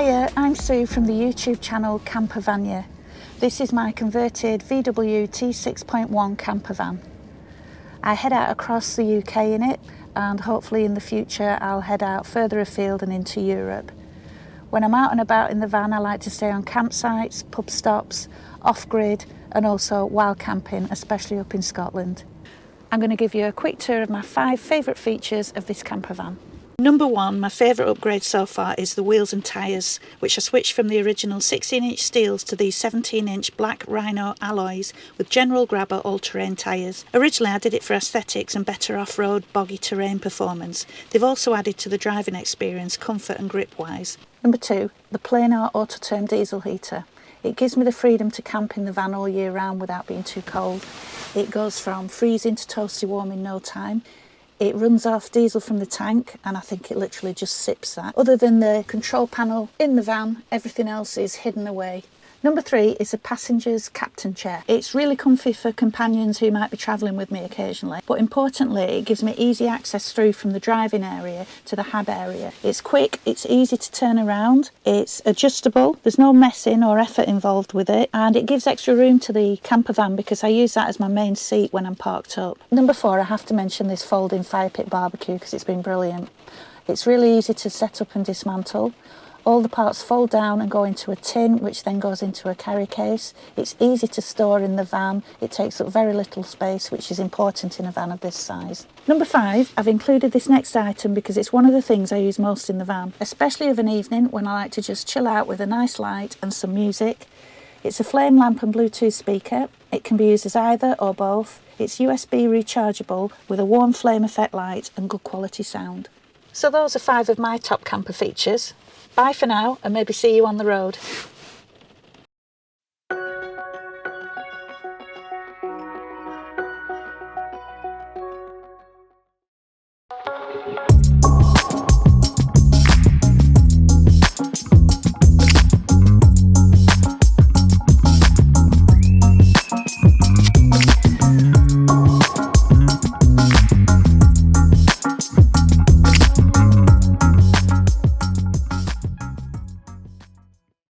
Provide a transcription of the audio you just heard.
Hiya, I'm Sue from the YouTube channel CamperVanya. This is my converted VW T6.1 campervan. I head out across the UK in it, and hopefully in the future I'll head out further afield and into Europe. When I'm out and about in the van, I like to stay on campsites, pub stops, off-grid, and also wild camping, especially up in Scotland. I'm going to give you a quick tour of my 5 favourite features of this campervan. Number 1, my favourite upgrade so far is the wheels and tyres, which I switched from the original 16-inch steels to these 17-inch black Rhino alloys with general grabber all-terrain tyres. Originally I did it for aesthetics and better off-road boggy terrain performance. They've also added to the driving experience, comfort and grip-wise. Number 2, the planar auto-turn diesel heater. It gives me the freedom to camp in the van all year round without being too cold. It goes from freezing to toasty warm in no time. It runs off diesel from the tank, and I think it literally just sips that. Other than the control panel in the van, everything else is hidden away. Number 3 is a passenger's captain chair. It's really comfy for companions who might be travelling with me occasionally, but importantly it gives me easy access through from the driving area to the hab area. It's quick, it's easy to turn around, it's adjustable, there's no messing or effort involved with it, and it gives extra room to the campervan because I use that as my main seat when I'm parked up. Number 4, I have to mention this folding fire pit barbecue because it's been brilliant. It's really easy to set up and dismantle. All the parts fold down and go into a tin, which then goes into a carry case. It's easy to store in the van. It takes up very little space, which is important in a van of this size. Number 5, I've included this next item because it's one of the things I use most in the van, especially of an evening when I like to just chill out with a nice light and some music. It's a flame lamp and Bluetooth speaker. It can be used as either or both. It's USB rechargeable with a warm flame effect light and good quality sound. So those are 5 of my top camper features. Bye for now, and maybe see you on the road.